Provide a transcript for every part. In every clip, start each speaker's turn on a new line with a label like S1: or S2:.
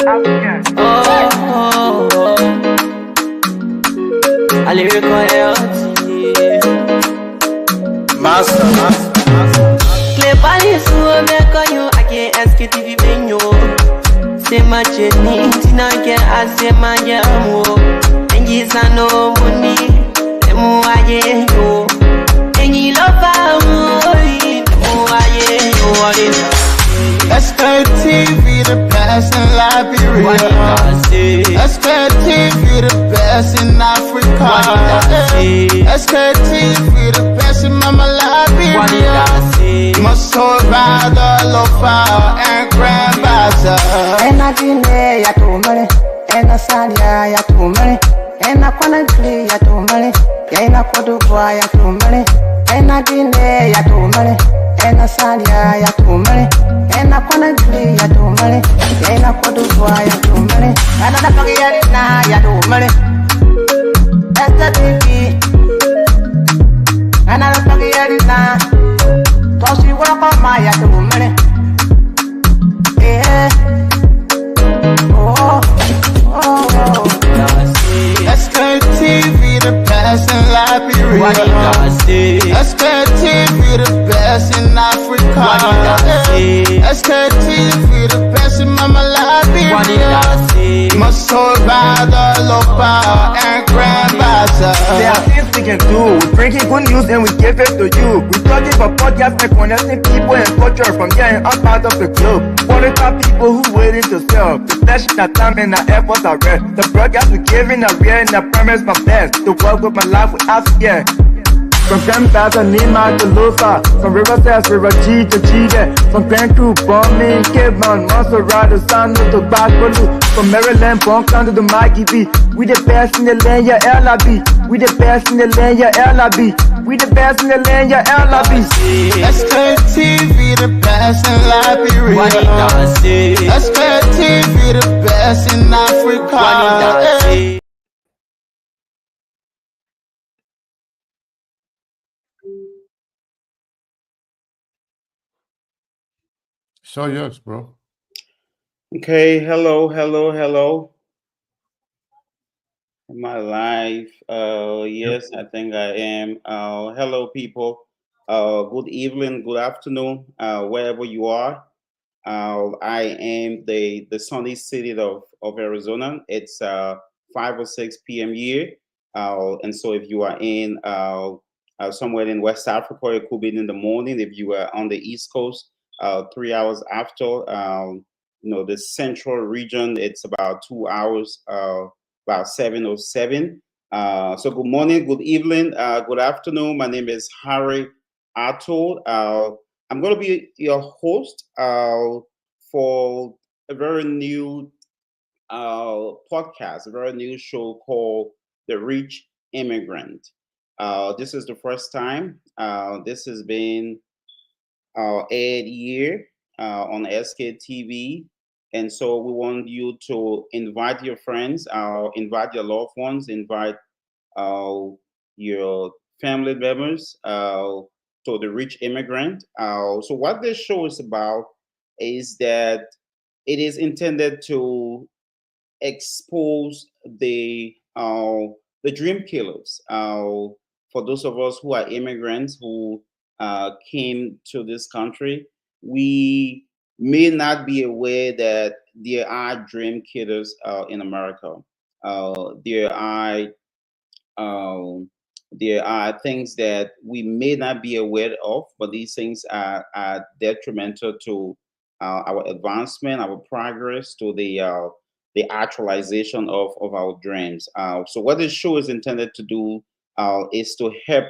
S1: Oh, a lyrical
S2: Master.
S1: Clay Paris, who make on you, I can't ask it if you been you. Say my journey, Tina get I say my jamo. And yes, I know money, and more I get you. And you love
S2: SKTV, the best in Liberia. SKTV, the best in Africa. SKTV, the best in Mama Liberia. Must hold by the lofa and grandmaster.
S3: And I didn't ya to money, and I said ya to money, and I couldn't play ya to money, and I could do ya to money, and I didn't ya to money, and I said ya to money, and I couldn't play ya to money, and I could do ya to money, and I forget now ya to money. That's the TV, and I don't forget it now. Toss you work on my ya to money. Yeah.
S2: SKTV, the best in Liberia. SKTV, the best in Africa. SKTV, the best in Mama Liberia. Must hold by the lopa and grandmaster.
S4: There are things we can do. We bring in good news and we give it to you. We talking about podcasts and connecting people and culture from here and out of the globe. Qualified people who waiting to sell. The flesh, the time and the efforts are rare. The broadcast we giving are real and I promise my best. To work with my life without fear. From Grandfather Nima to Lufa, from Riverside, River G to Chile, from Grand Crew, Bombing, Cape Mount, Monserrat, San to Bacoloo, from Maryland, Bonk down to the Mikey B. We the best in the land, yeah, LIB. We the best in the land, yeah, LIB. We the best in the land, yeah, LIB.
S2: SKTV, the best in Liberia. SKTV, the best in Africa.
S5: So yours, bro.
S6: Okay, hello. Am I live? Yes, I think I am. Hello, people. Good evening, good afternoon, wherever you are. I am the sunny city of Arizona. It's 5 or 6 p.m. here. And so if you are in somewhere in West Africa, it could be in the morning. If you are on the East Coast, 3 hours after, the central region, it's about 2 hours, about 7:07. So good morning, good evening, good afternoon. My name is Harry Artoe. I'm going to be your host for a very new podcast, a very new show called The Rich Immigrant. This is the first time. This has been aired here on SKTV. And so we want you to invite your friends, invite your loved ones, invite your family members to The Rich Immigrant. So what this show is about is that it is intended to expose the dream killers. For those of us who are immigrants who came to this country, we may not be aware that there are dream killers in America. There are things that we may not be aware of, but these things are detrimental to our advancement, our progress, to the actualization of our dreams. So what this show is intended to do is to help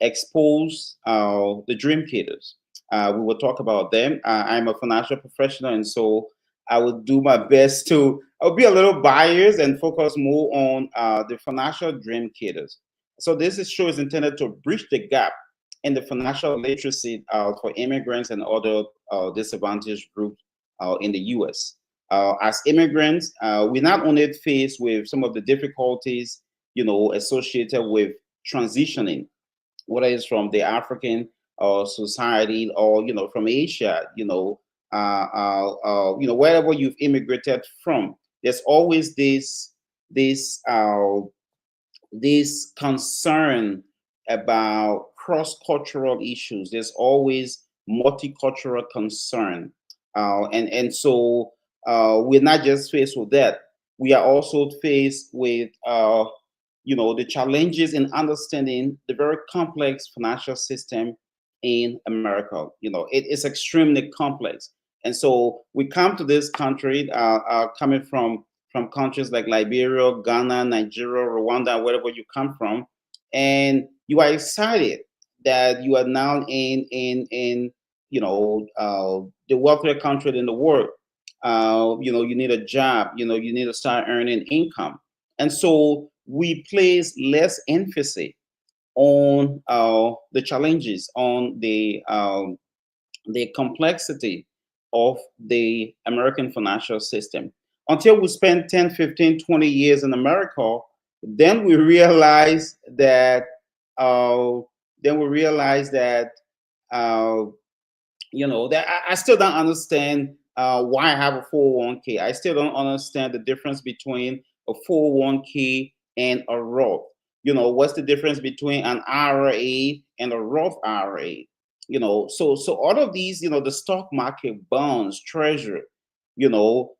S6: expose the dream killers. We will talk about them. I'm a financial professional, and so I will do my best I'll be a little biased and focus more on the financial dream killers. So this show is intended to bridge the gap in the financial literacy for immigrants and other disadvantaged groups in the U.S. As immigrants, we not only faced with some of the difficulties, associated with transitioning, whether it's from the African society or from Asia, wherever you've immigrated from, there's always this concern about cross-cultural issues. There's always multicultural concern, and so we're not just faced with that. We are also faced with the challenges in understanding the very complex financial system in America. It is extremely complex, and so we come to this country, coming from countries like Liberia, Ghana, Nigeria, Rwanda, wherever you come from, and you are excited that you are now in the wealthier country in the world. You need a job. You need to start earning income, and so we place less emphasis on the challenges, on the complexity of the American financial system. Until we spend 10, 15, 20 years in America, then we realize that uh, uh, that I still don't understand why I have a 401k. I still don't understand the difference between a 401k and a Roth. What's the difference between an IRA and a Roth IRA? So all of these, the stock market, bonds, treasury,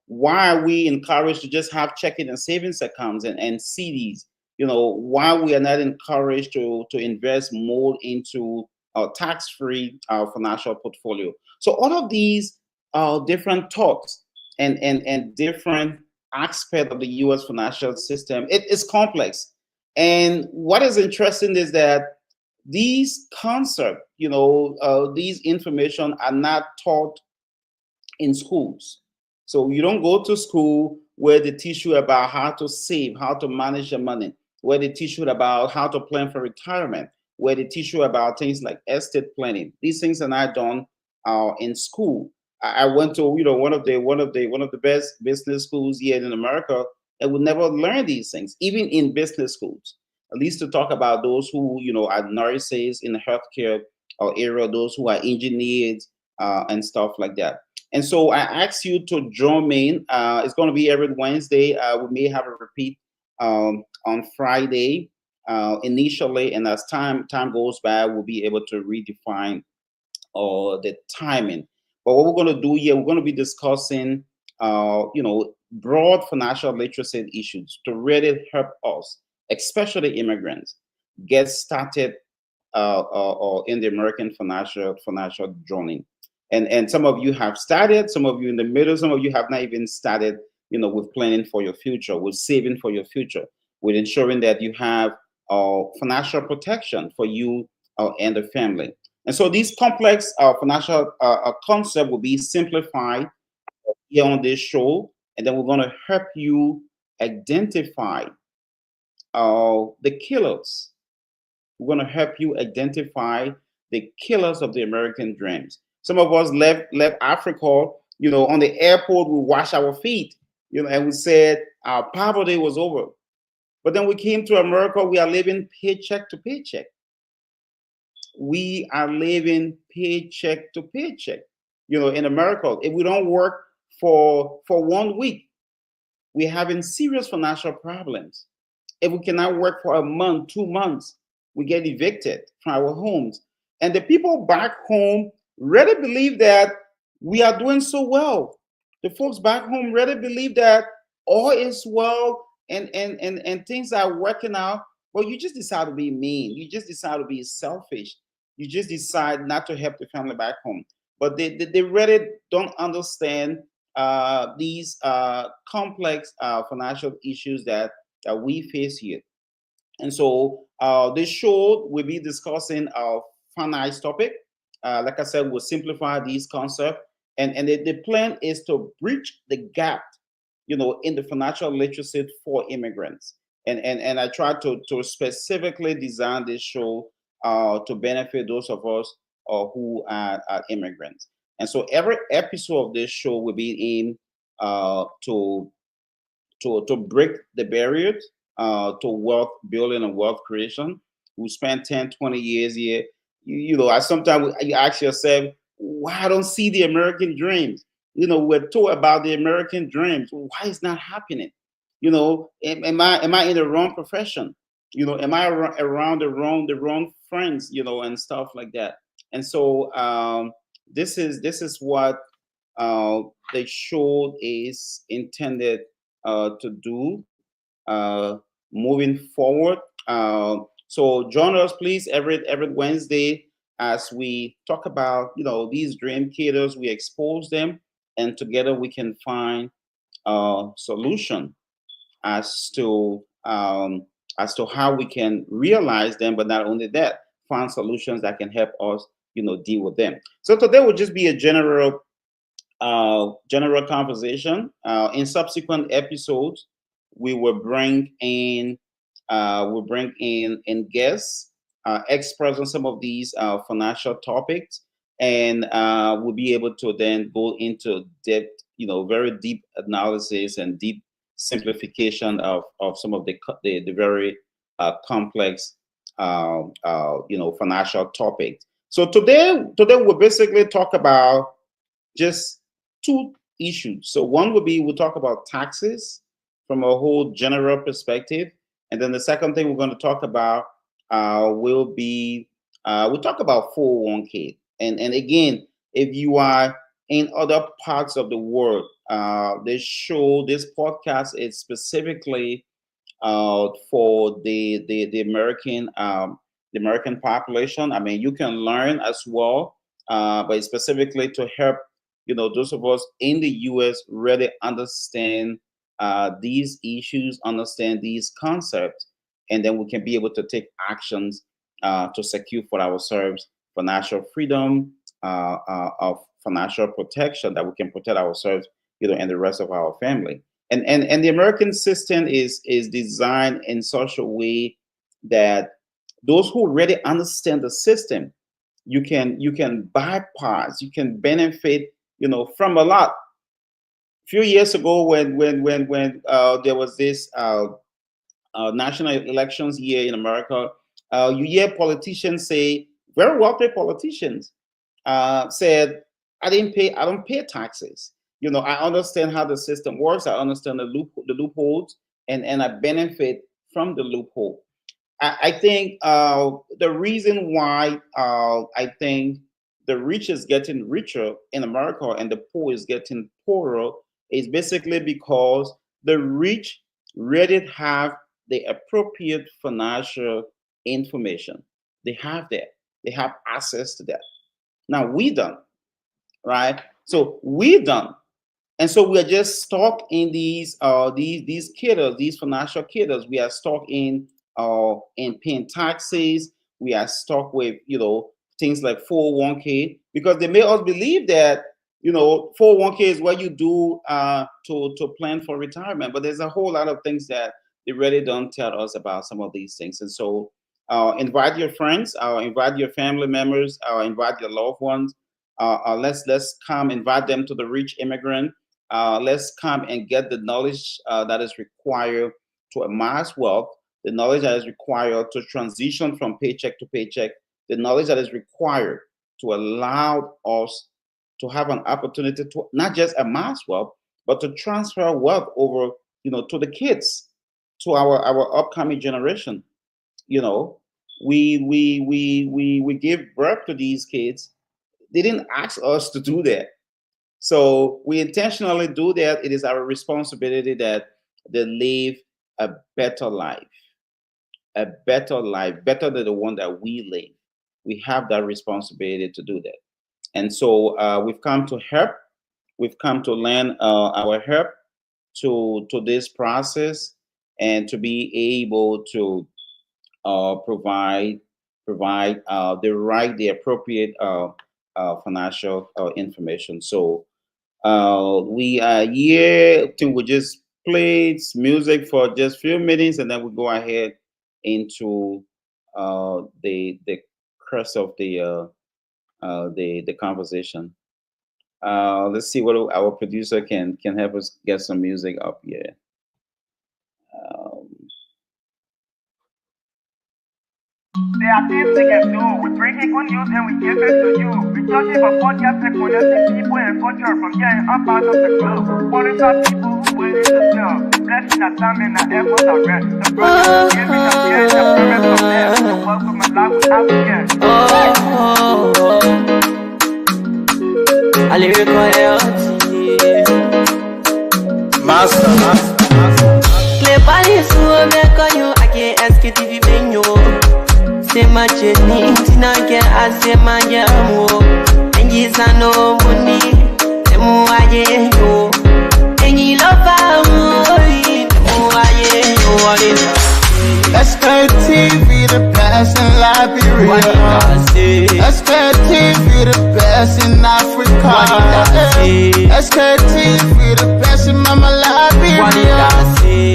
S6: why are we encouraged to just have checking and savings accounts and CDs? Why we are not encouraged to invest more into tax-free financial portfolio. So all of these different thoughts and different aspect of the U.S. financial system, it is complex. And what is interesting is that these concepts, these information are not taught in schools. So you don't go to school where they teach you about how to save, how to manage your money, where they teach you about how to plan for retirement, where they teach you about things like estate planning. These things are not done in school. I went to one of the best business schools here in America, and would never learn these things, even in business schools. At least to talk about those who are nurses in the healthcare area, those who are engineers and stuff like that. And so I ask you to join me. It's going to be every Wednesday. We may have a repeat on Friday initially, and as time goes by, we'll be able to redefine the timing. But what we're going to do here, we're going to be discussing, broad financial literacy issues to really help us, especially immigrants, get started in the American financial journey. And some of you have started, some of you in the middle, some of you have not even started, with planning for your future, with saving for your future, with ensuring that you have financial protection for you and the family. And so these complex financial concepts will be simplified here on this show, and then we're going to help you identify the killers. We're going to help you identify the killers of the American dreams. Some of us left Africa, on the airport, we washed our feet, and we said our poverty was over. But then we came to America, we are living paycheck to paycheck. We are living paycheck to paycheck. In America, if we don't work for 1 week, we're having serious financial problems. If we cannot work for a month, 2 months, we get evicted from our homes. And the people back home really believe that we are doing so well. The folks back home really believe that all is well and things are working out. But you just decide to be mean. You just decide to be selfish. You just decide not to help the family back home. But they really don't understand these complex financial issues that we face here. And so this show will be discussing a finite topic. Like I said, we'll simplify these concepts. And the plan is to bridge the gap, in the financial literacy for immigrants. And I try to specifically design this show to benefit those of us who are immigrants. And so every episode of this show will be in to break the barriers to wealth building and wealth creation. We spent 10, 20 years here. I sometimes you ask yourself, why I don't see the American dreams. We're taught about the American dreams. Why is not happening? Am I in the wrong profession? Am I around the wrong friends? And stuff like that. And so this is what the show is intended to do moving forward. So join us, please, every Wednesday as we talk about these dream killers. We expose them, and together we can find a solution as to how we can realize them, but not only that, find solutions that can help us deal with them. So today will just be a general conversation. In subsequent episodes, we will bring in guests, experts on some of these financial topics, and we'll be able to then go into depth, very deep analysis and deep simplification of some of the very complex financial topics. So today we'll basically talk about just two issues. So one would be we'll talk about taxes from a whole general perspective, and then the second thing we're going to talk about will be we'll talk about 401k. And again, if you are in other parts of the world, this podcast is specifically for the American population. I mean, you can learn as well, but it's specifically to help those of us in the U.S. really understand these issues, understand these concepts, and then we can be able to take actions to secure for ourselves financial freedom, of financial protection, that we can protect ourselves, and the rest of our family. And the American system is designed in such a way that those who really understand the system, you can bypass, you can benefit, from a lot. A few years ago, when there was this national elections here in America, you hear politicians say, very wealthy politicians, said, I don't pay taxes. I understand how the system works. I understand the loopholes, and I benefit from the loophole. I think the reason why I think the rich is getting richer in America and the poor is getting poorer is basically because the rich really have the appropriate financial information. They have that. They have access to that. Now we don't, right? So we don't. And so we are just stuck in these killers, these financial killers. We are stuck in paying taxes. We are stuck with things like 401k, because they make us believe that 401k is what you do to plan for retirement. But there's a whole lot of things that they really don't tell us about some of these things. And so invite your friends, invite your family members, invite your loved ones. Let's come invite them to the Rich Immigrant. Let's come and get the knowledge that is required to amass wealth, the knowledge that is required to transition from paycheck to paycheck, the knowledge that is required to allow us to have an opportunity to not just amass wealth, but to transfer wealth over, to the kids, to our upcoming generation. We give birth to these kids. They didn't ask us to do that. So we intentionally do that. It is our responsibility that they live a better life, better than the one that we live. We have that responsibility to do that. And so we've come to help. We've come to lend our help to this process, and to be able to provide the appropriate financial information. So we are here to just play music for just a few minutes, and then we go ahead into the crux of the conversation. Let's see what our producer can help us get some music up here.
S4: There are things we can do. We bring in good news and we give it to you. We talking about podcasts and connecting people and culture from getting up out of the globe. Qualified people who willing to sell. Blessing that time and that effort are rest. The brothers giving us the premise from them. So welcome and life with African.
S1: I live
S2: Master.
S1: Play Paris, who make you, I can't ask it if you been you. Say my journey, Tina get I say my yamu. And yes, I know money, the more I get you. And you love our money, the more I get you.
S2: Let's go TV, the best in Liberia. Let's go TV, the best in Africa. Let's go TV, the best in Mama Liberia.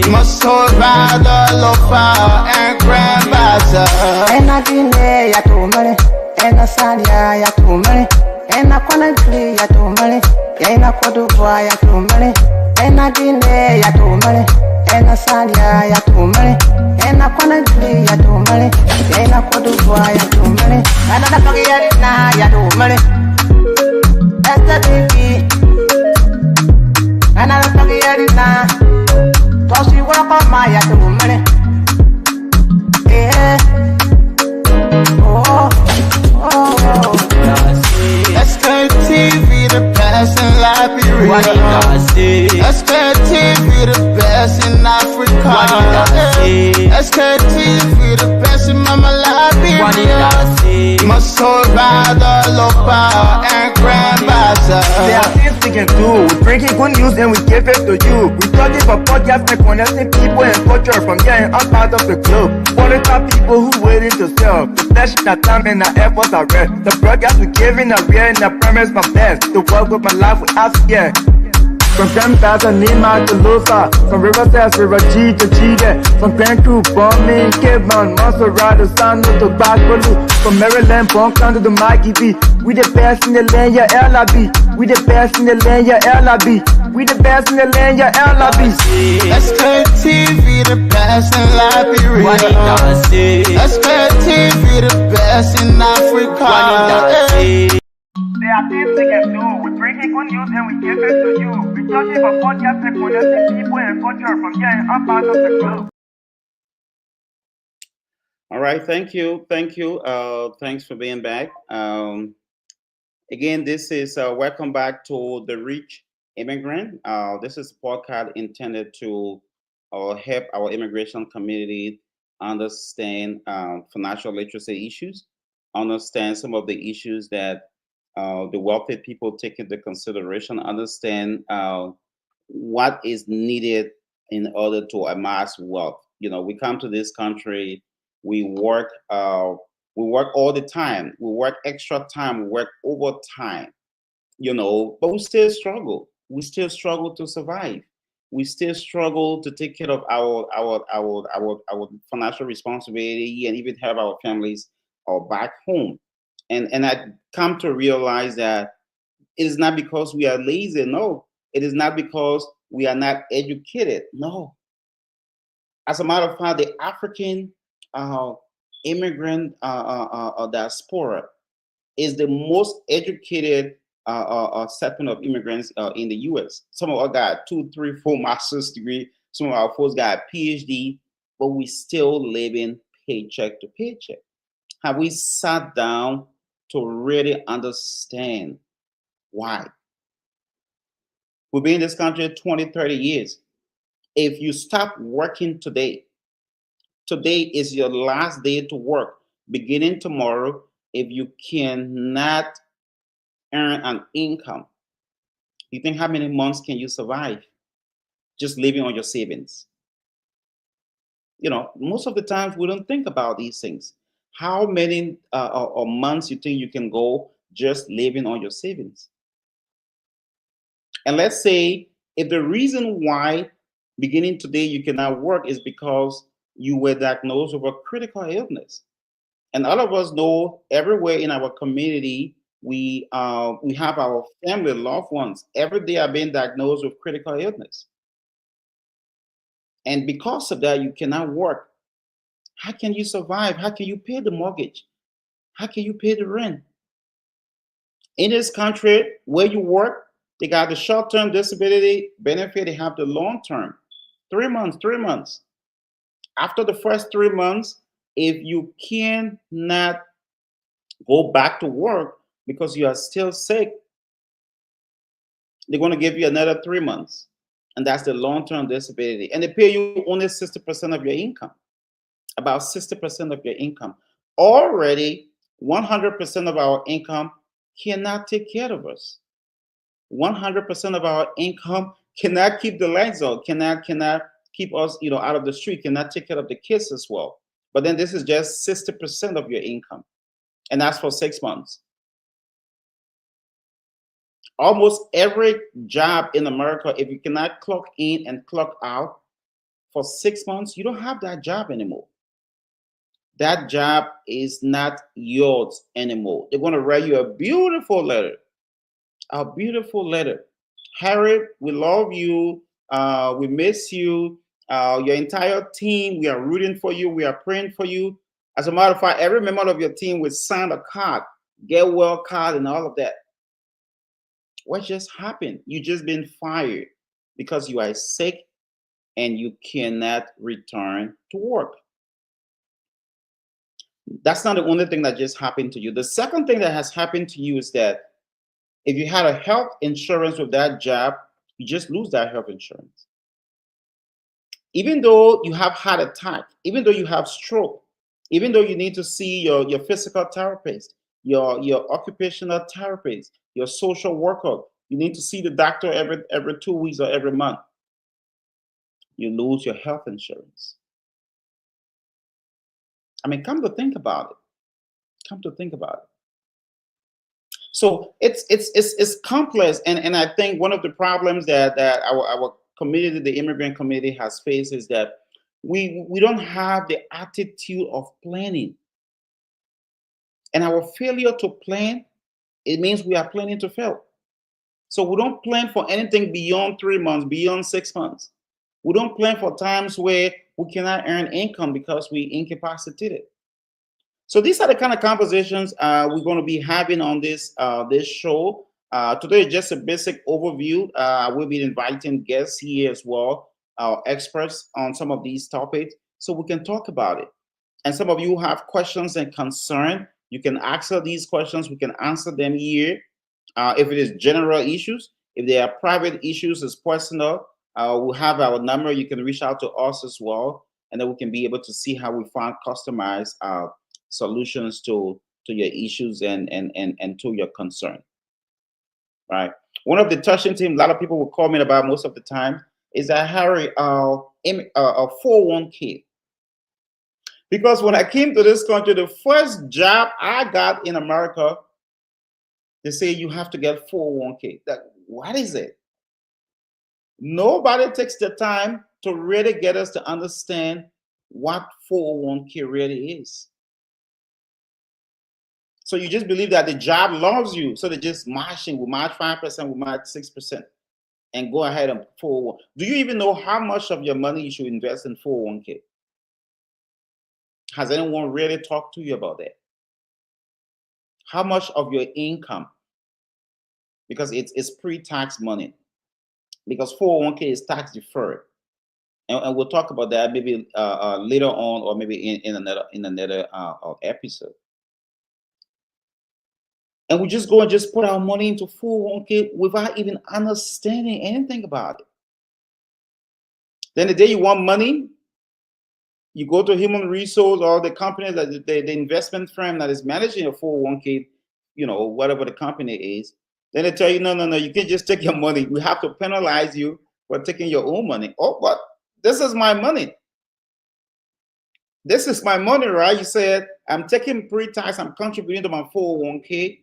S2: Must hold by the lofa and grandbaza.
S3: And I dine ya to money, and I salia ya to money, and I wanna play ya to money, and I could do ya to money, and I dine ya to money, and I salia ya to money, and I wanna play ya to money, and I could do ya to money, and I forget na ya to money. That's the baby, and I forget it now. Cause you walk on my ya to money. Yeah.
S2: Let's go TV, the best in Liberia. Let's go TV, the best in Africa. Let's go TV, the best in Mama Liberia. Must hold by the lopa and grandbaza.
S4: There are things we can do. We bring in good news and we give it to you. We talking about podcasts and connecting people and culture from getting up out of the globe. Qualified people who willing to sell. The flashing that time and our efforts are rest. The broadcast we giving are real and the premise my best. The world with my life with African. From Grandfather Nima to Lusa, from Riverside, River G to Chile, from Grand Crew, Bombing, Cape Mount, Montserrat, Sano to Backwalu, from Maryland, Bonkan to the Mikey B. We the best in the land, yeah, LIB. We the best in the land, yeah, LIB. We the best in the land, yeah, LIB.
S2: Let's go TV, the best in Liberia. Let's go TV, the best in Africa.
S4: There are things we can do. We bring in good news and we give it to you. We talking about podcasts and connecting people and culture from getting up out of the globe.
S6: All right, thank you. Thanks for being back. Again, this is welcome back to the Rich Immigrant. This is a podcast intended to help our immigration community understand financial literacy issues, understand some of the issues that the wealthy people take into consideration, understand what is needed in order to amass wealth. You know, we come to this country, we work all the time, we work extra time, we work overtime, you know, but we still struggle. We still struggle to survive. We still struggle to take care of our financial responsibility and even have our families back home. And I come to realize that it is not because we are lazy. No, it is not because we are not educated. No. As a matter of fact, the African immigrant diaspora is the most educated segment of immigrants in the U.S. Some of us got 2, 3, 4 master's degree. Some of our folks got a PhD, but we still living paycheck to paycheck. Have we sat down to really understand why? We've been in this country 20, 30 years. If you stop working today, today is your last day to work. Beginning tomorrow, if you cannot earn an income, you think how many months can you survive just living on your savings? You know, most of the times we don't think about these things. How many months you think you can go just living on your savings? And let's say if the reason why beginning today you cannot work is because you were diagnosed with a critical illness. And all of us know everywhere in our community, we have our family, loved ones, every day are being diagnosed with critical illness. And because of that, you cannot work. How can you survive? How can you pay the mortgage? How can you pay the rent? In this country, where you work, they got the short-term disability benefit. They have the long-term, 3 months, 3 months. After the first 3 months, if you cannot go back to work because you are still sick, they're going to give you another 3 months. And that's the long-term disability. And they pay you only 60% of your income, about 60% of your income. Already, 100% of our income cannot take care of us. 100% of our income cannot keep the lights on, cannot keep us, out of the street, cannot take care of the kids as well. But then this is just 60% of your income, and that's for 6 months. Almost every job in America, if you cannot clock in and clock out for 6 months, you don't have that job anymore. That job is not yours anymore. They're going to write you a beautiful letter. A beautiful letter. Harry, we love you. We miss you. Your entire team, we are rooting for you. We are praying for you. As a matter of fact, every member of your team will sign a card, get well card, and all of that. What just happened? You just been fired because you are sick and you cannot return to work. That's not the only thing that just happened to you. The second thing that has happened to you is that if you had a health insurance with that job, you just lose that health insurance. Even though you have heart attack, even though you have stroke, even though you need to see your physical therapist, your occupational therapist, your social worker, you need to see the doctor every 2 weeks or every month, you lose your health insurance. I mean, come to think about it. Come to think about it. So it's complex, and I think one of the problems that our community, the immigrant community, has faced is that we don't have the attitude of planning. And our failure to plan, it means we are planning to fail. So we don't plan for anything beyond 3 months, beyond 6 months. We don't plan for times where we cannot earn income because we incapacitated. So these are the kind of conversations we're going to be having on this show. Today is just a basic overview. We'll be inviting guests here as well, experts on some of these topics, so we can talk about it. And some of you have questions and concern, you can ask these questions. We can answer them here. If it is general issues, if they are private issues, it's personal, we'll have our number. You can reach out to us as well, and then we can be able to see how we find customized solutions to your issues and to your concern. Right. One of the touching things a lot of people will comment about most of the time is that Harry, a 401k. Because when I came to this country, the first job I got in America, they say you have to get 401k. What is it? Nobody takes the time to really get us to understand what 401k really is. So you just believe that the job loves you, so they just matching. We match 5%, we match 6%, and go ahead and 401. Do you even know how much of your money you should invest in 401k? Has anyone really talked to you about that? How much of your income? Because it's pre-tax money. Because 401k is tax deferred, and we'll talk about that maybe later on, or maybe in another episode. And we just go and just put our money into 401k without even understanding anything about it. Then the day you want money, you go to human resource or the company that the investment firm that is managing your 401k, whatever the company is. Then they tell you, no, you can't just take your money. We have to penalize you for taking your own money. Oh, but this is my money. This is my money, right? You said, I'm taking pre-tax, I'm contributing to my 401k.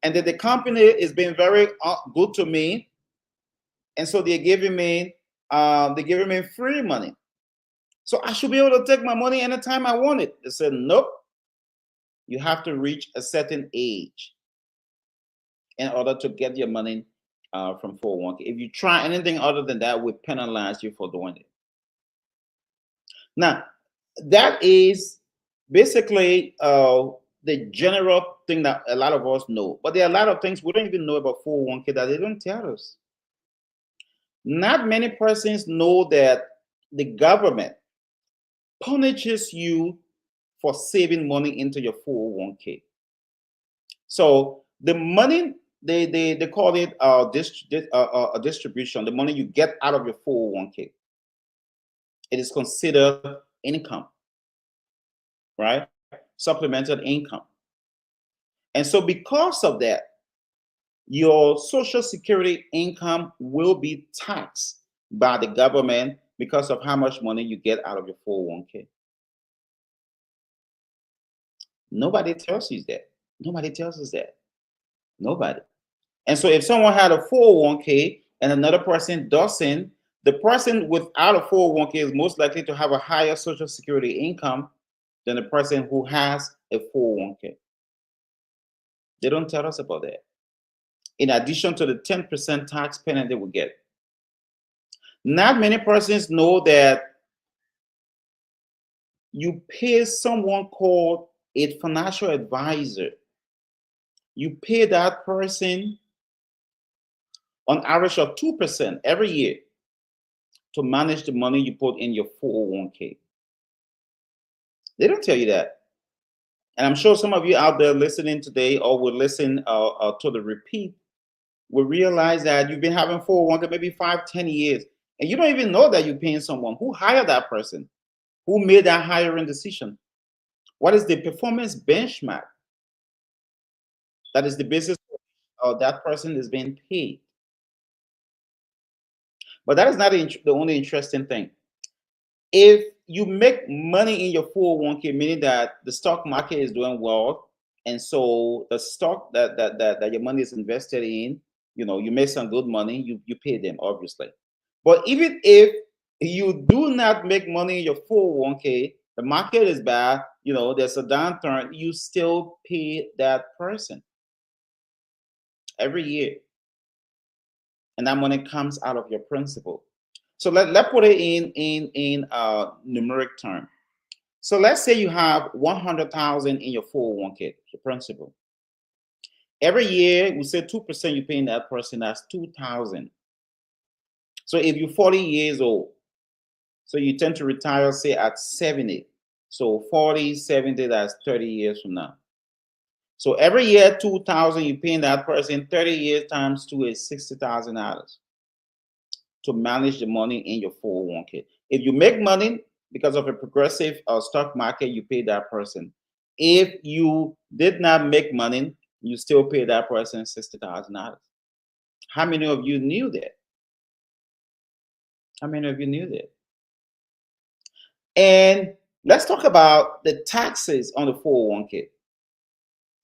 S6: And then the company is being very good to me. And so they're giving me free money. So I should be able to take my money anytime I want it. They said, nope. You have to reach a certain age in order to get your money from 401k. If you try anything other than that, we penalize you for doing it. Now, That is basically the general thing that a lot of us know. But there are a lot of things we don't even know about 401k that they don't tell us. Not many persons know that the government punishes you for saving money into your 401k. So the money they call it a distribution, the money you get out of your 401k, it is considered income, right? Supplemental income. And so because of that, your social security income will be taxed by the government because of how much money you get out of your 401k. Nobody tells you that. Nobody tells us that. Nobody. And so if someone had a 401k and another person doesn't, the person without a 401k is most likely to have a higher social security income than the person who has a 401k. They don't tell us about that. In addition to the 10% tax penalty we get. Not many persons know that you pay someone called a financial advisor. You pay that person on average of 2% every year to manage the money you put in your 401k. They don't tell you that. And I'm sure some of you out there listening today or will listen to the repeat will realize that you've been having 401k maybe 5-10 years, and you don't even know that you're paying someone. Who hired that person? Who made that hiring decision? What is the performance benchmark that is the basis of that person is being paid? But that is not the only interesting thing. If you make money in your 401k, meaning that the stock market is doing well, and so the stock that your money is invested in, you make some good money, you pay them, obviously. But even if you do not make money in your 401k, the market is bad, there's a downturn, you still pay that person every year. And that money comes out of your principal. So let's put it in numeric term. So let's say you have 100,000 in your 401k, the principal. Every year, we say 2% you pay in that person, that's 2,000. So if you're 40 years old, so you tend to retire, say, at 70. So 40, 70, that's 30 years from now. So every year, 2,000 you pay in that person, 30 years times 2 is $60,000 to manage the money in your 401k. If you make money because of a progressive stock market, you pay that person. If you did not make money, you still pay that person $60,000. How many of you knew that? How many of you knew that? And let's talk about the taxes on the 401k.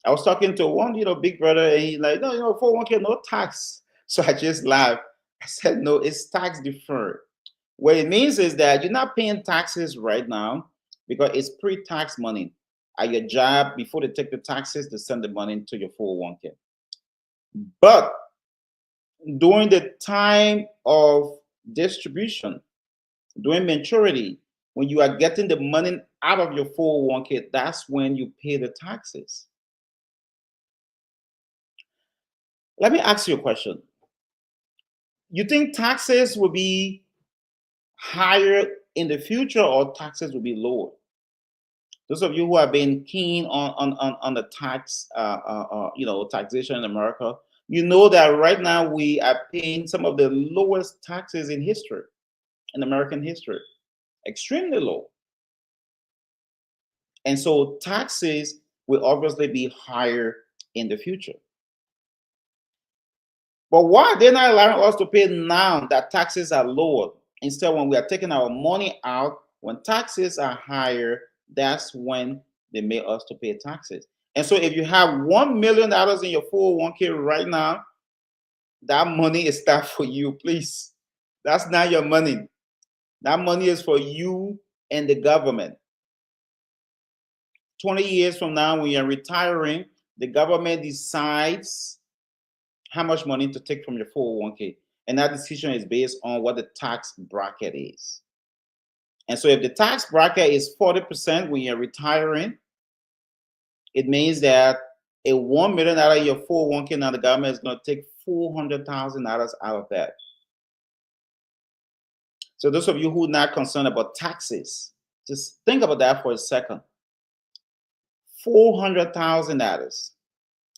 S6: I was talking to one, big brother, and he's like, no, 401k, no tax. So I just laughed. I said, no, it's tax deferred. What it means is that you're not paying taxes right now because it's pre-tax money at your job. Before they take the taxes, they send the money to your 401k. But during the time of distribution, during maturity, when you are getting the money out of your 401k, that's when you pay the taxes. Let me ask you a question. You think taxes will be higher in the future or taxes will be lower? Those of you who have been keen on the tax, taxation in America, you know that right now we are paying some of the lowest taxes in history, in American history, extremely low. And so taxes will obviously be higher in the future. But why they're not allowing us to pay now that taxes are lower? Instead, when we are taking our money out, when taxes are higher, that's when they make us to pay taxes. And so if you have $1 million in your 401k right now, that money is not for you, please. That's not your money. That money is for you and the government. 20 years from now, when you're retiring, the government decides how much money to take from your 401k. And that decision is based on what the tax bracket is. And so if the tax bracket is 40% when you're retiring, it means that a $1 million in your 401k, now the government is going to take $400,000 out of that. So those of you who are not concerned about taxes, just think about that for a second. $400,000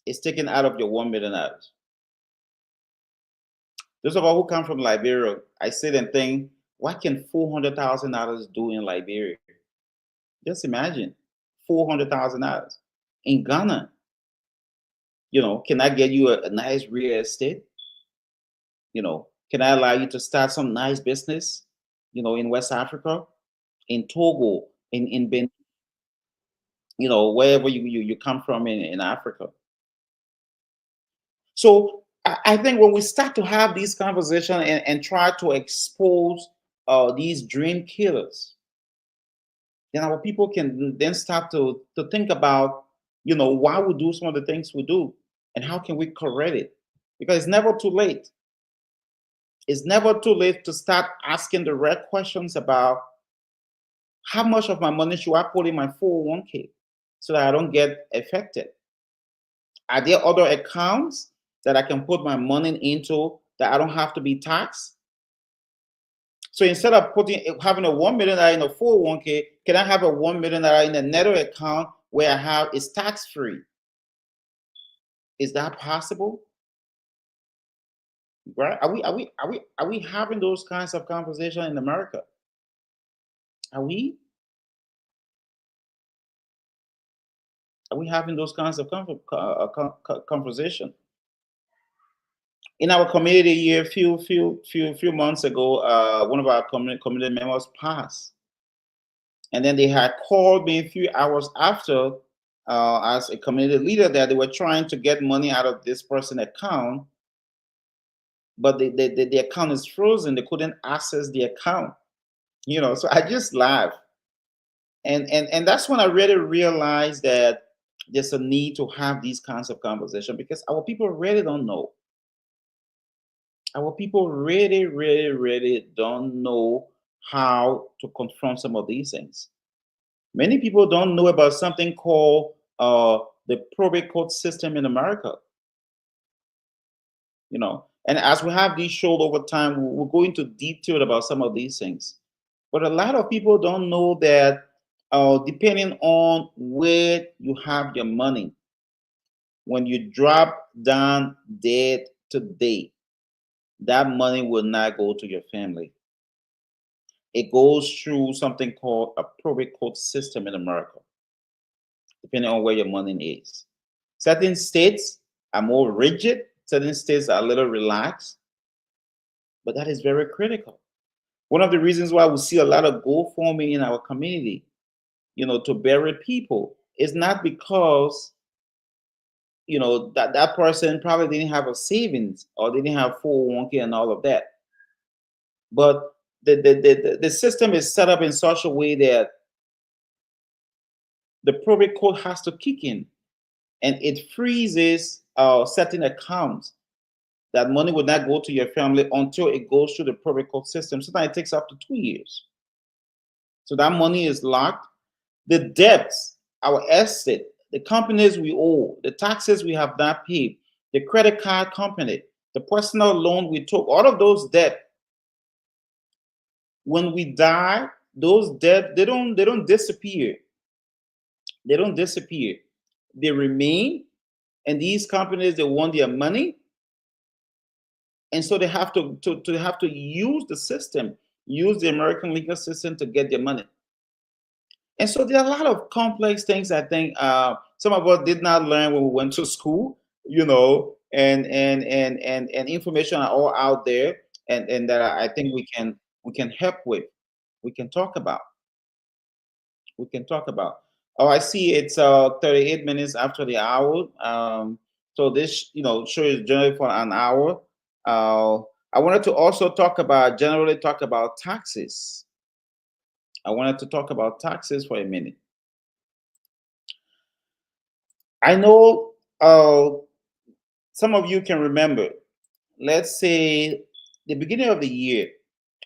S6: is taken out of your $1 million. Those of us who come from Liberia, I sit and think, what can $400,000 do in Liberia? Just imagine $400,000 in Ghana. You know, can I get you a nice real estate? You know, can I allow you to start some nice business? You know, in West Africa, in Togo, in Benin, you know, wherever you come from in Africa. So I think when we start to have these conversations and try to expose these dream killers, then our people can then start to think about, you know, why we do some of the things we do and how can we correct it? Because it's never too late. It's never too late to start asking the right questions about how much of my money should I put in my 401k so that I don't get affected? Are there other accounts that I can put my money into that I don't have to be taxed? So instead of having a $1 million in a 401k, can I have a $1 million in another account where I have is tax free? Is that possible? Right? Are we having those kinds of conversations in America? Are we having those kinds of conversation? In our community here, a few months ago, one of our community members passed, and then they had called me a few hours after, as a community leader, that they were trying to get money out of this person's account, but the account is frozen. They couldn't access the account, you know. So I just laughed, and that's when I really realized that there's a need to have these kinds of conversations because our people really don't know. Our people really don't know how to confront some of these things. Many people don't know about something called the probate court system in America. You know, and as we have these shows over time, we'll go into detail about some of these things. But a lot of people don't know that depending on where you have your money, when you drop down dead today, that money will not go to your family. It goes through something called a probate court system in America, depending on where your money is. Certain states are more rigid, certain states are a little relaxed, but that is very critical. One of the reasons why we see a lot of GoFundMe in our community, you know, to bury people, is not because, you know, that person probably didn't have a savings or they didn't have 401k and all of that. But the system is set up in such a way that the probate court has to kick in and it freezes certain accounts. That money would not go to your family until it goes through the probate court system. Sometimes it takes up to 2 years. So that money is locked. The debts, our estate, the companies we owe, the taxes we have not paid, the credit card company, the personal loan we took, all of those debts. When we die, those debts, they don't disappear. They don't disappear. They remain, and these companies, they want their money. And so they have to use the system, use the American legal system to get their money. And so there are a lot of complex things I think some of us did not learn when we went to school, you know, and information are all out there, and that I think we can help with, we can talk about. Oh, I see it's 38 minutes after the hour. So this, you know, show is generally for an hour. I wanted to also generally talk about taxes. I wanted to talk about taxes for a minute. I know some of you can remember, let's say the beginning of the year,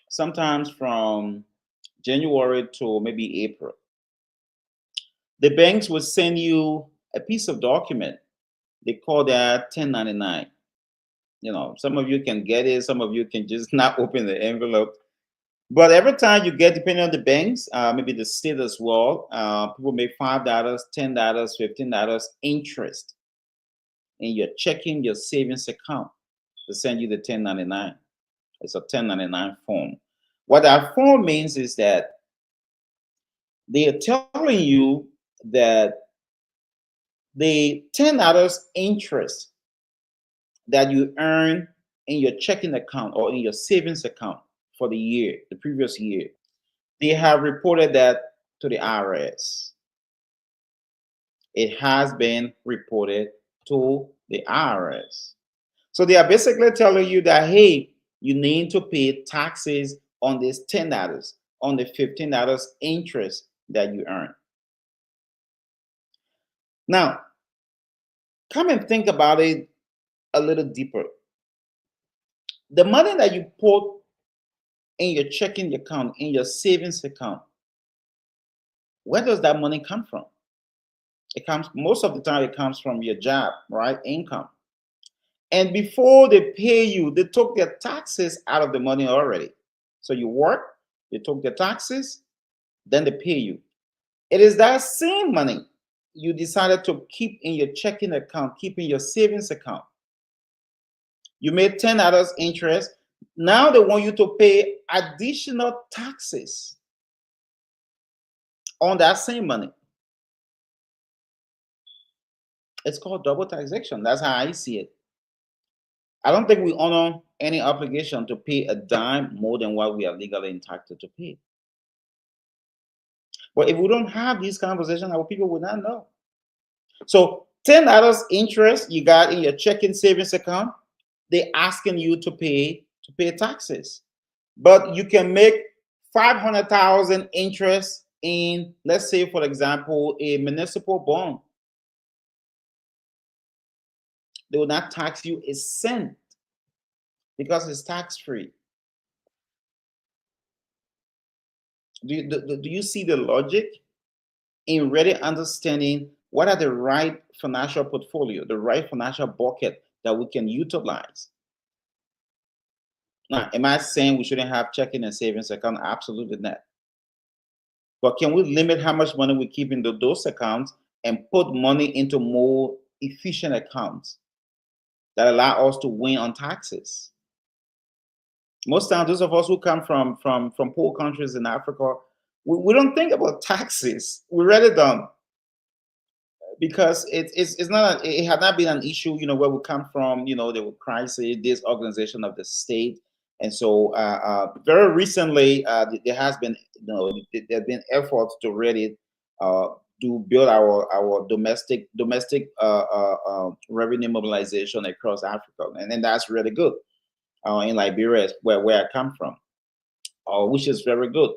S6: sometimes from January to maybe April. The banks will send you a piece of document. They call that 1099. Some of you can get it, some of you can just not open the envelope. But every time you get, depending on the banks, maybe the state as well, people make $5, $10, $15 interest in your checking, your savings account to send you the 1099. It's a 1099 form. What that form means is that they are telling you that the $10 interest that you earn in your checking account or in your savings account for the year, the previous year, they have reported that to the IRS. It has been reported to the IRS. So they are basically telling you that, hey, you need to pay taxes on this $10, on the $15 interest that you earn. Now, come and think about it a little deeper. The money that you put in your checking account, in your savings account, where does that money come from? Most of the time, it comes from your job, right? Income. And before they pay you, they took their taxes out of the money already. So you work, they took the taxes, then they pay you. It is that same money you decided to keep in your checking account, keep in your savings account. You made $10 interest. Now they want you to pay additional taxes on that same money. It's called double taxation. That's how I see it. I don't think we honor any obligation to pay a dime more than what we are legally entitled to pay. But if we don't have these conversations, our people will not know. So $10 interest you got in your checking savings account, they're asking you to pay taxes. But you can make $500,000 interest in, let's say, for example, a municipal bond. They will not tax you a cent because it's tax-free. Do you see the logic in really understanding what are the right financial portfolio, the right financial bucket that we can utilize? Now, am I saying we shouldn't have checking and savings account? Absolutely not. But can we limit how much money we keep in those accounts and put money into more efficient accounts that allow us to win on taxes? Most times, those of us who come from poor countries in Africa, we don't think about taxes. We really don't, because it's not it had not been an issue, where we come from. There were crisis, disorganization of the state, and so very recently there has been there have been efforts to really to build our domestic revenue mobilization across Africa, and that's really good. In Liberia, where I come from, which is very good.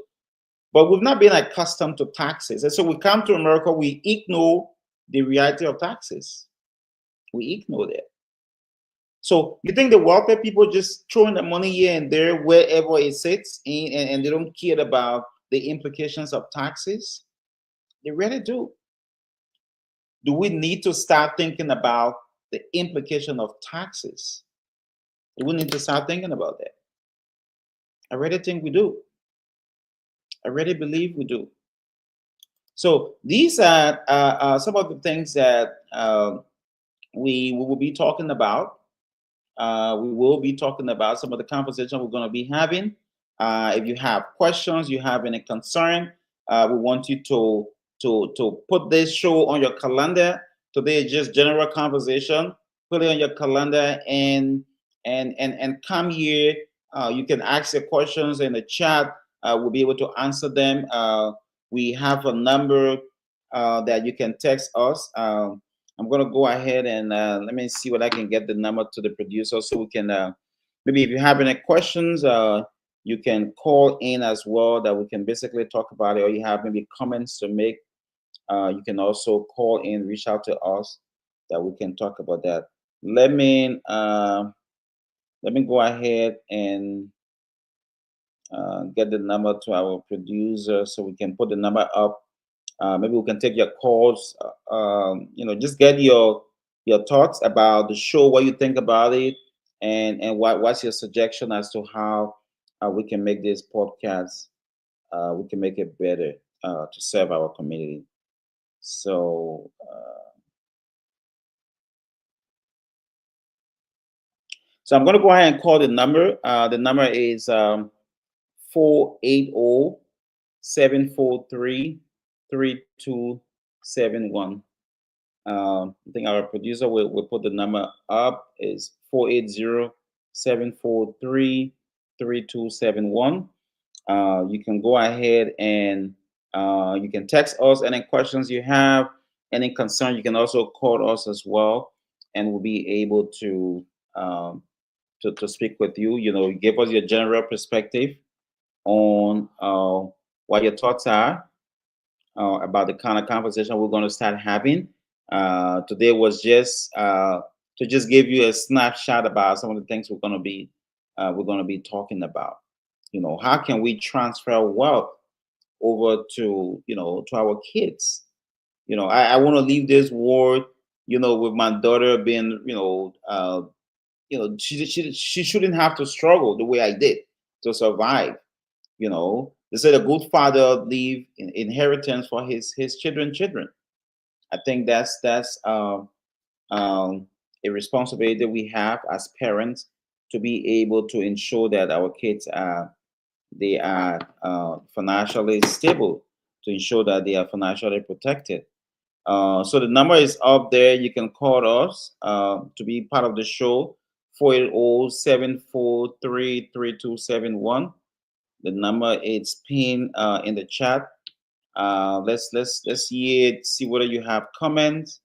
S6: But we've not been accustomed to taxes. And so we come to America, we ignore the reality of taxes. We ignore that. So you think the wealthy people just throwing the money here and there, wherever it sits, and they don't care about the implications of taxes? They really do. Do we need to start thinking about the implication of taxes? We need to start thinking about that. I really think we do. I really believe we do. So these are some of the things that we will be talking about. We will be talking about some of the conversation we're going to be having. If you have questions, you have any concern, we want you to put this show on your calendar. Today is just general conversation. Put it on your calendar and come here. You can ask your questions in the chat. We'll be able to answer them. We have a number that you can text us. I'm going to go ahead and let me see what I can get the number to the producer, so we can maybe if you have any questions, you can call in as well, that we can basically talk about it, or you have maybe comments to make. You can also call in, reach out to us, that we can talk about that. Let me go ahead and get the number to our producer so we can put the number up. Maybe we can take your calls. Just get your thoughts about the show, what you think about it, and what's your suggestion as to how we can make this podcast, we can make it better to serve our community. So I'm going to go ahead and call the number. The number is 480 743 3271. I think our producer will put the number up. Is 480-743-3271. You can go ahead and you can text us any questions you have, any concern. You can also call us as well, and we'll be able to speak with you. Give us your general perspective on what your thoughts are about the kind of conversation we're going to start having. Today was just to just give you a snapshot about some of the things we're going to be talking about. How can we transfer wealth over to to our kids? I want to leave this world with my daughter being she shouldn't have to struggle the way I did to survive. They said a good father leave inheritance for his children. I think that's a responsibility we have as parents to be able to ensure that our kids are financially stable, to ensure that they are financially protected. So the number is up there. You can call us to be part of the show. 480-743-3271. The number is pinned in the chat. Let's see whether you have comments,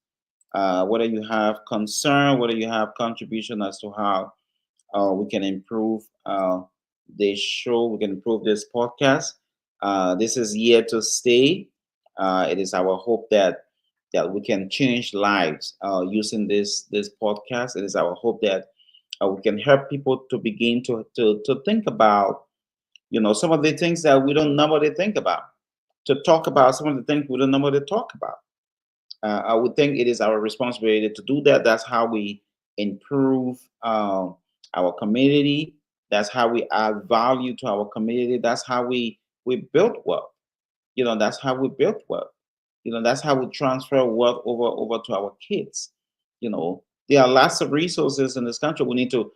S6: whether you have concern, whether you have contribution as to how we can improve this show, we can improve this podcast. This is here to stay. It is our hope that we can change lives using this podcast. It is our hope that we can help people to begin to think about some of the things that we don't normally think about, to talk about some of the things we don't normally talk about. I would think it is our responsibility to do that. That's how we improve our community. That's how we add value to our community. That's how we build wealth. That's how we build wealth. That's how we transfer wealth over to our kids. There are lots of resources in this country. We need to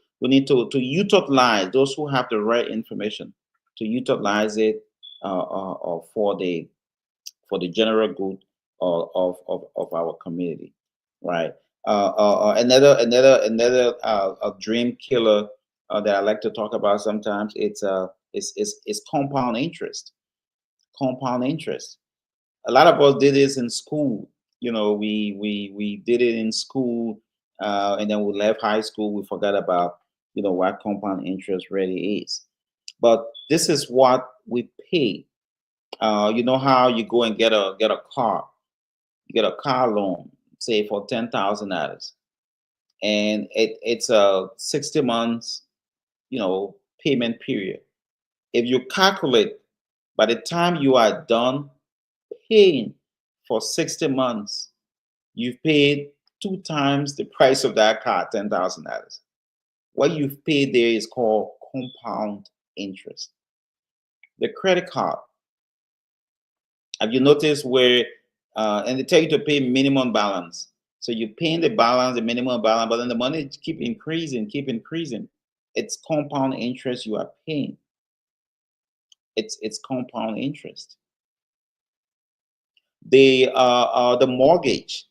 S6: utilize those who have the right information, to utilize it for the general good of our community, right? Another dream killer that I like to talk about sometimes, it's compound interest. Compound interest. A lot of us did this in school. We did it in school, and then we left high school. We forgot about what compound interest really is. But this is what we pay. You know how you go and get a car, you get a car loan, say for $10,000, and it's a 60 months, payment period. If you calculate, by the time you are done paying for 60 months, you've paid 2 times the price of that car, $10,000. What you've paid there is called compound interest. The credit card. Have you noticed where, and they tell you to pay minimum balance. So you're paying the balance, the minimum balance, but then the money keep increasing. It's compound interest you are paying. It's compound interest. The mortgage.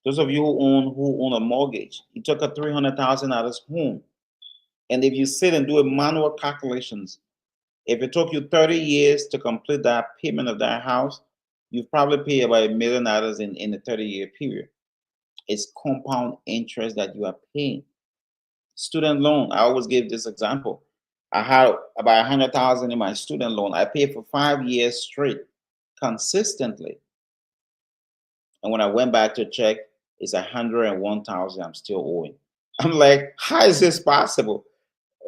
S6: Those of you who own a mortgage, you took a $300,000 home, and if you sit and do a manual calculations, if it took you 30 years to complete that payment of that house, you've probably paid about $1 million in a 30-year period. It's compound interest that you are paying. Student loan. I always give this example. I had about $100,000 in my student loan. I paid for 5 years straight, consistently. And when I went back to check, it's $101,000 I'm still owing. I'm like, how is this possible?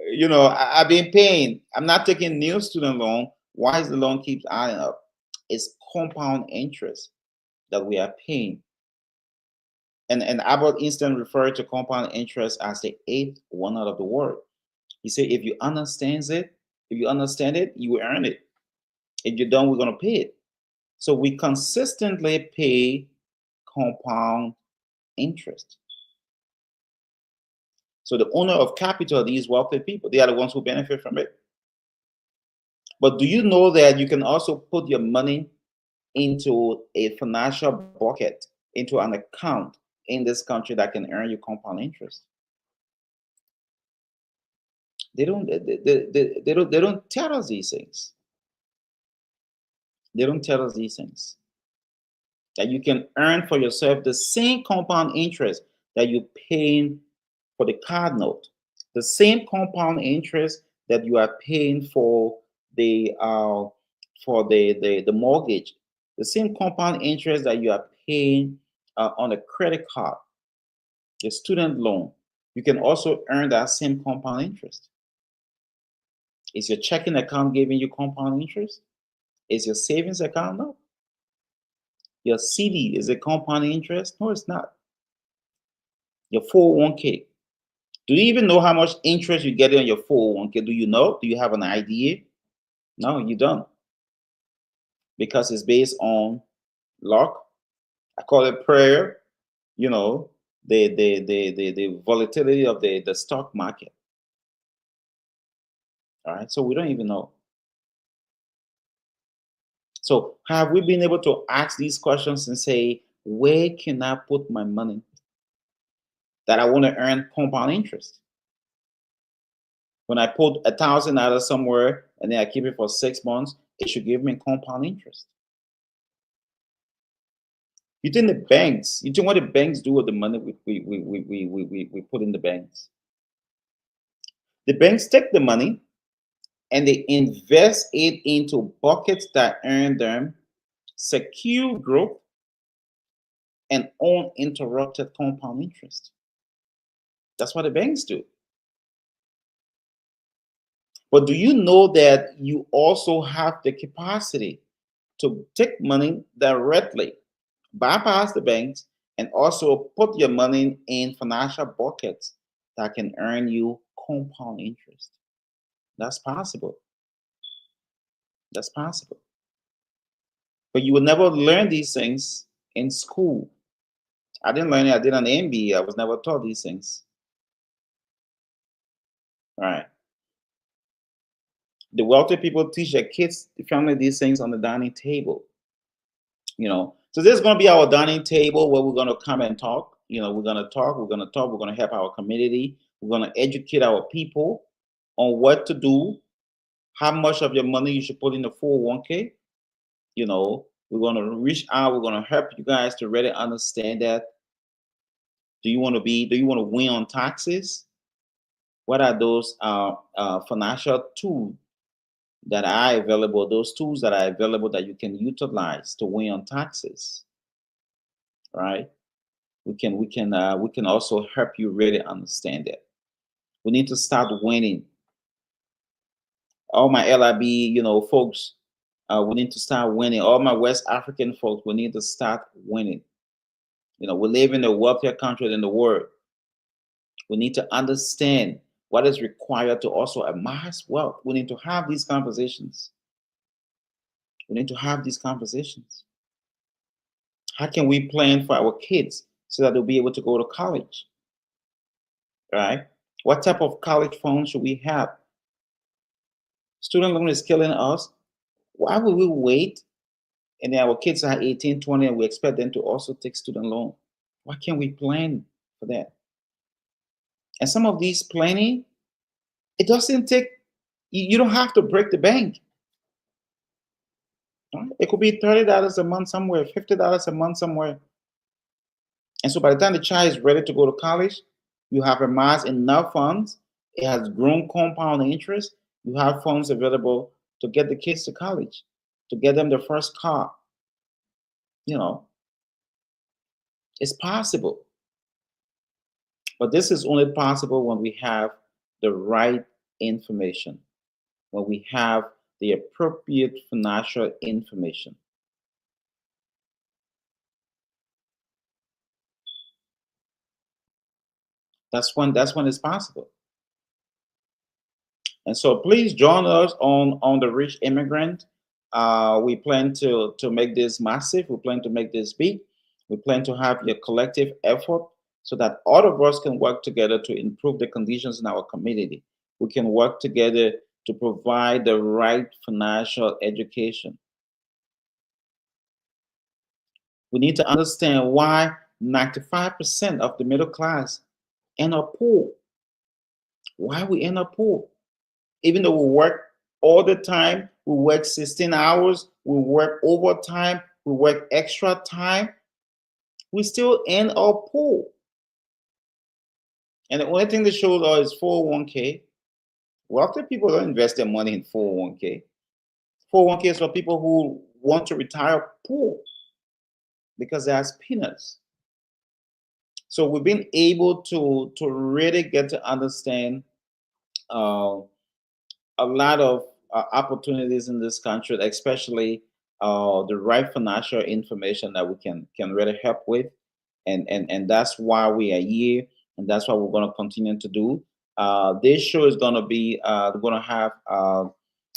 S6: You know, I've been paying. I'm not taking new student loan. Why is the loan keeps adding up? It's compound interest that we are paying. And Albert Einstein referred to compound interest as the eighth wonder of the world. He said, if you understand it, you will earn it. If you don't, we're gonna pay it. So we consistently pay compound interest. So the owner of capital, these wealthy people, they are the ones who benefit from it. But do you know that you can also put your money into a financial bucket, into an account in this country that can earn you compound interest? They don't tell us these things. They don't tell us these things. That you can earn for yourself the same compound interest that you're paying for the card note, the same compound interest that you are paying for the mortgage, the same compound interest that you are paying on a credit card, the student loan. You can also earn that same compound interest. Is your checking account giving you compound interest? Is your savings account? No. Your CD is a compound interest? No, it's not. Your 401k. Do you even know how much interest you get on your 401k? Do you know? Do you have an idea? No, you don't. Because it's based on luck. I call it prayer, you know, the volatility of the stock market. All right. So we don't even know. So have we been able to ask these questions and say, where can I put my money that I want to earn compound interest? When I put $1,000 somewhere and then I keep it for 6 months, it should give me compound interest. You think what the banks do with the money we put in the banks? The banks take the money and they invest it into buckets that earn them secure growth and uninterrupted compound interest. That's what the banks do. But do you know that you also have the capacity to take money directly, bypass the banks, and also put your money in financial buckets that can earn you compound interest? That's possible. That's possible. But you will never learn these things in school. I didn't learn it. I did an MBA. I was never taught these things. All right. The wealthy people teach their kids, the family, these things on the dining table. You know, so this is going to be our dining table where we're going to come and talk. You know, we're going to talk. We're going to help our community. We're going to educate our people on what to do, how much of your money you should put in the 401k. You know, we're going to reach out. We're going to help you guys to really understand that. Do you want to win on taxes? What are those financial tools that are available? Those tools that are available that you can utilize to win on taxes, right? We can also help you really understand it. We need to start winning. All my LIB, you know, folks, we need to start winning. All my West African folks, we need to start winning. You know, we live in a wealthier country than the world. We need to understand what is required to also amass wealth. We need to have these conversations. We need to have these conversations. How can we plan for our kids so that they'll be able to go to college? Right? What type of college funds should we have? Student loan is killing us. Why would we wait and then our kids are 18, 20 and we expect them to also take student loan? Why can't we plan for that? And some of these planning, it doesn't take, you don't have to break the bank. Right? It could be $30 a month somewhere, $50 a month somewhere. And so by the time the child is ready to go to college, you have amassed enough funds. It has grown compound interest. You have funds available to get the kids to college, to get them their first car. You know, it's possible. But this is only possible when we have the right information, when we have the appropriate financial information. That's when it's possible. And so please join us on the Rich Immigrant. We plan to make this massive. We plan to make this big. We plan to have a collective effort so that all of us can work together to improve the conditions in our community. We can work together to provide the right financial education. We need to understand why 95% of the middle class end up poor. Why we end up poor? Even though we work all the time, we work 16 hours, we work overtime, we work extra time, we still end up poor. And the only thing that shows us is 401k. Wealthy people don't invest their money in 401k. 401k is for people who want to retire poor because there's peanuts. So we've been able to really get to understand a lot of opportunities in this country, especially the right financial information that we can really help with, and that's why we are here, and that's what we're going to continue to do. This show is going to be we're going to have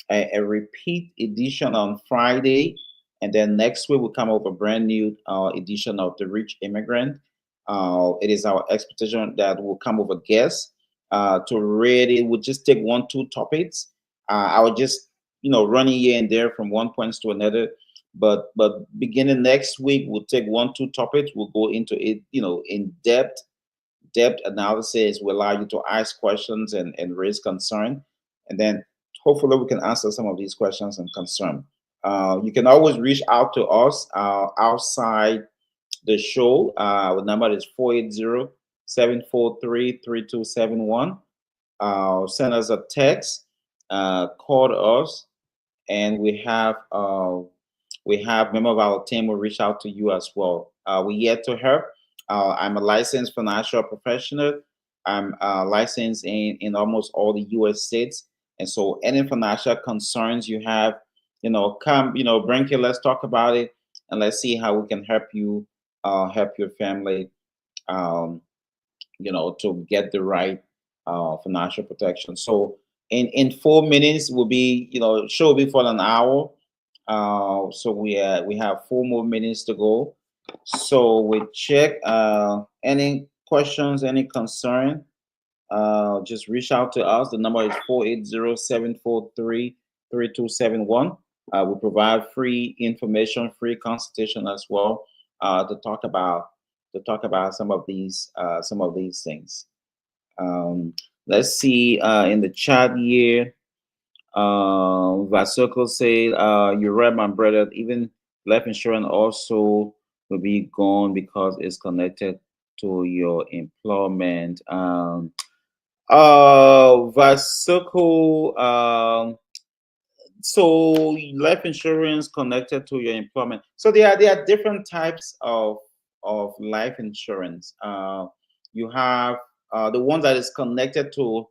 S6: a repeat edition on Friday, and then next week we'll come up with a brand new edition of the Rich Immigrant. It is our expectation that we'll come with a guest to really, we'll just take 1-2 topics. I will just, running here and there from one point to another. But beginning next week, we'll take 1-2 topics. We'll go into it, in depth analysis will allow you to ask questions and raise concern. And then hopefully we can answer some of these questions and concern. You can always reach out to us outside the show. Our number is 480-743-3271. Send us a text, call us, and we have member of our team will reach out to you as well. We're here to help. I'm a licensed financial professional. I'm licensed in almost all the U.S. states, and so any financial concerns you have, come, bring it. Let's talk about it, and let's see how we can help you, help your family, to get the right financial protection. So in 4 minutes will be, show will be for an hour. So we have 4 more minutes to go. So we check any questions, any concern, just reach out to us. The number is 480-743-3271. We provide free information, free consultation as well, to talk about some of these things. Let's see in the chat here. Vasoko said, "You're right, my brother. Even life insurance also will be gone because it's connected to your employment." Vasoko, so life insurance connected to your employment. So there are different types of life insurance. You have the one that is connected to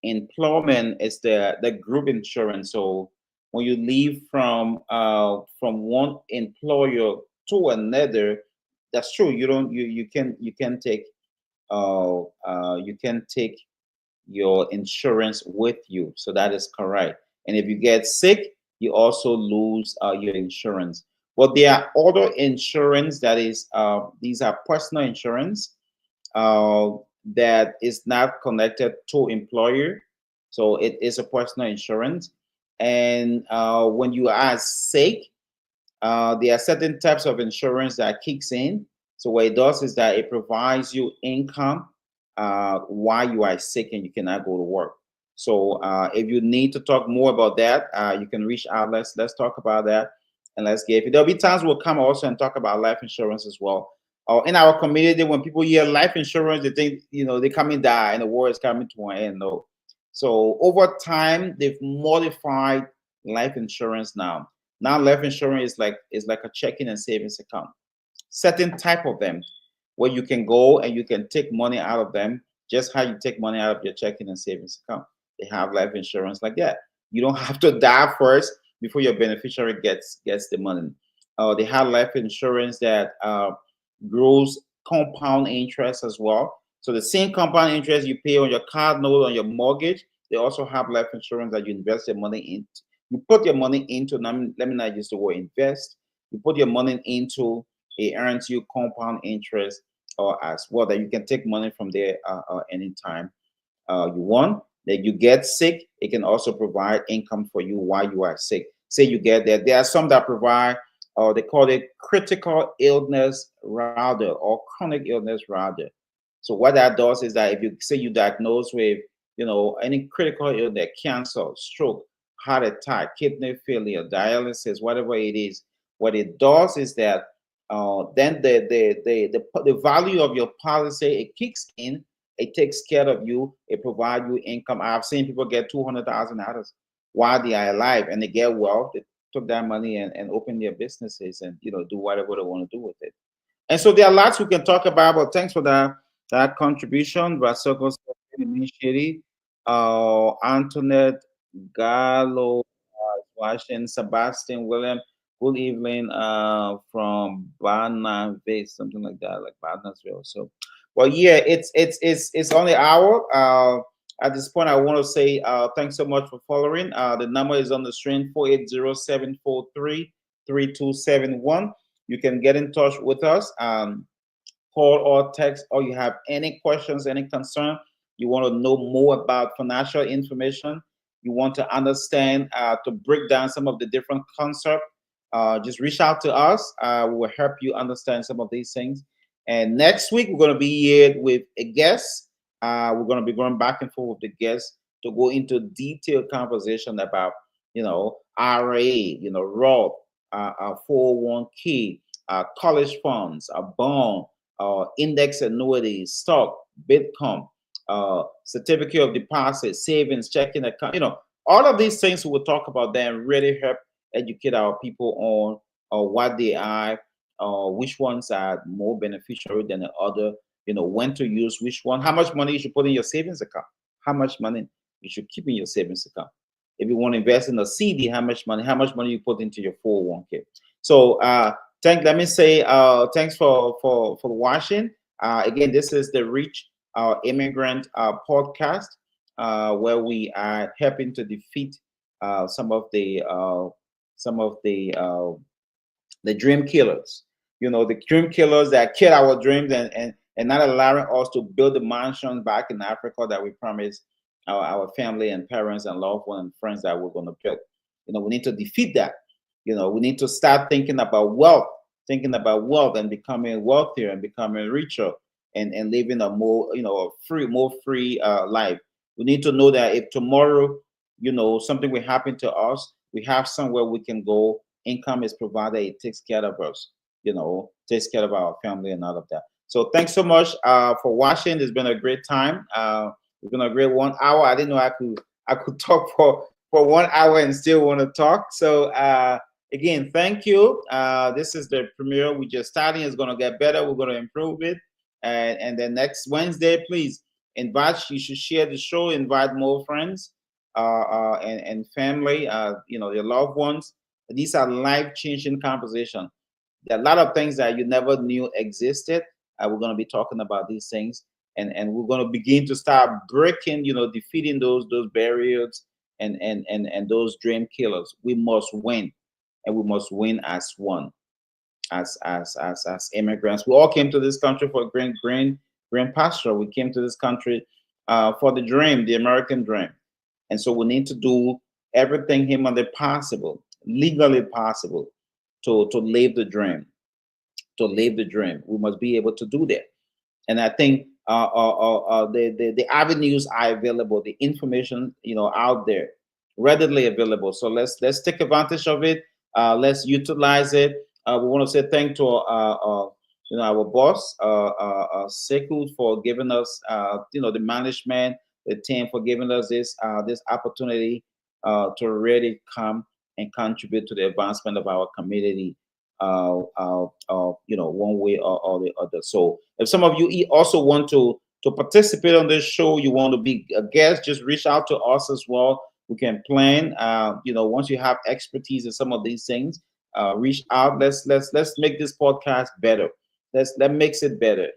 S6: employment is the group insurance. So when you leave from one employer to another, that's true. You can take your insurance with you. So that is correct. And if you get sick, you also lose your insurance. But there are other insurance that is these are personal insurance that is not connected to employer. So it is a personal insurance. And when you are sick, there are certain types of insurance that kicks in. So what it does is that it provides you income while you are sick and you cannot go to work. So if you need to talk more about that, you can reach out. Let's talk about that, and let's get it. There'll be times we'll come also and talk about life insurance as well. In our community, when people hear life insurance, they think they come and die and the war is coming to an end. No. So over time, they've modified life insurance now. Now life insurance is like a checking and savings account. Certain type of them where you can go and you can take money out of them, just how you take money out of your checking and savings account. They have life insurance like that. You don't have to die first before your beneficiary gets the money. They have life insurance that grows compound interest as well. So the same compound interest you pay on your card note, on your mortgage, they also have life insurance that you invest your money in. You put your money into, let me not use the word invest. You put your money into, it earns you compound interest as well, that you can take money from there anytime you want. That you get sick, it can also provide income for you while you are sick. Say you get that. There are some that provide, they call it critical illness rider or chronic illness rider. So what that does is that if you say you diagnosed with, any critical illness, cancer, stroke, heart attack, kidney failure, dialysis, whatever it is, what it does is that then the value of your policy, it kicks in. It takes care of you. It provides you income. I've seen people get $200,000 while they are alive, and they get well. They took that money and open their businesses and do whatever they want to do with it. And so there are lots we can talk about. But thanks for that contribution, Vasco Initiative, Antoinette Gallo, Washington, Sebastian William. Good evening from Barnaville, something like that, like Barnaville. So, well, yeah, it's only an hour. At this point, I want to say thanks so much for following. The number is on the screen, 480-743-3271. You can get in touch with us, call or text, or you have any questions, any concern, you want to know more about financial information, you want to understand, to break down some of the different concepts, just reach out to us. We will help you understand some of these things. And next week, we're going to be here with a guest. We're going to be going back and forth with the guest to go into detailed conversation about, RA, Roth, 401k, college funds, bond, index annuities, stock, Bitcoin, certificate of deposit, savings, checking account, all of these things we will talk about then really help educate our people on what they are, which ones are more beneficial than the other, when to use which one, how much money you should put in your savings account, how much money you should keep in your savings account. If you want to invest in a CD, how much money you put into your 401k. So let me say thanks for watching. Again, this is the Reach Immigrant podcast, where we are helping to defeat some of the dream killers. The dream killers that kill our dreams and not allowing us to build the mansions back in Africa that we promised our family and parents and loved ones and friends that we're going to build. We need to defeat that. We need to start thinking about wealth and becoming wealthier and becoming richer and living a more, more free life. We need to know that if tomorrow, something will happen to us, we have somewhere we can go. Income is provided. It takes care of us, takes care of our family and all of that. So thanks so much for watching. It's been a great time. It's been a great 1 hour. I didn't know I could talk for 1 hour and still want to talk. So again, thank you. This is the premiere. We just starting. It's going to get better. We're going to improve it. And then next Wednesday, please invite. You should share the show. Invite more friends and family. Your loved ones. These are life-changing conversations. There are a lot of things that you never knew existed. We're going to be talking about these things, and we're going to begin to start breaking, defeating those barriers and those dream killers. We must win, and we must win as one, as immigrants. We all came to this country for green pasture. We came to this country for the dream, the American dream, and so we need to do everything humanly possible, legally possible, to live the dream. To live the dream, we must be able to do that. And I think the avenues are available, the information out there, readily available. So let's take advantage of it. Let's utilize it. We want to say thank to our boss, Sekou, for giving us the management, the team, for giving us this opportunity to really come and contribute to the advancement of our community. One way or the other. So if some of you also want to to participate on this show, you want to be a guest, just reach out to us as well. We can plan. Once you have expertise in some of these things, reach out. Let's make this podcast better. Let's makes it better.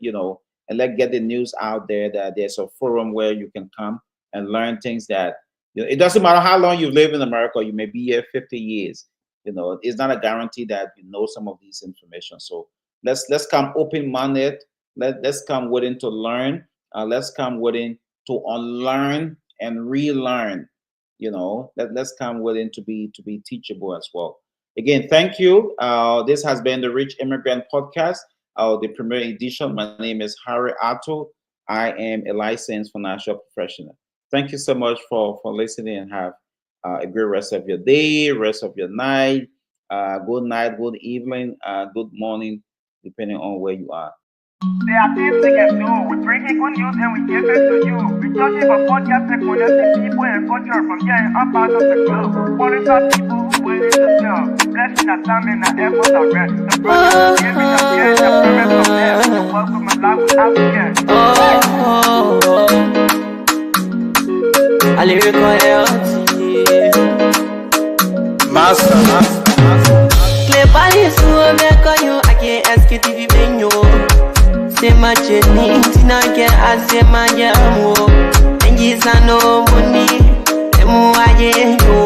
S6: And let's get the news out there that there's a forum where you can come and learn things that it doesn't matter how long you live in America. You may be here 50 years. It's not a guarantee that you know some of these information. So let's come open-minded. Let's come willing to learn. Let's come willing to unlearn and relearn. Let's come willing to be teachable as well. Again, thank you. This has been the Rich Immigrant Podcast, the premier edition. My name is Harry Artoe. I am a licensed financial professional. Thank you so much for listening, and have a great rest of your day, rest of your night. Good night, good evening, good morning, depending on where you are.
S4: There are things we can do. We bring in good news and we give it to you. We touch it for podcast and connecting people and culture from here and up out of the globe. Qualified people who willing to sell. Blessing that time and that effort are rest. The brothers giving us here the premise of them. So welcome and life with African.
S1: I lyrical
S2: Master.
S1: Play Paris, I can't ask you if you been you. Say my journey, Tina get I say my jamo. And yes, I know money, and more I get you.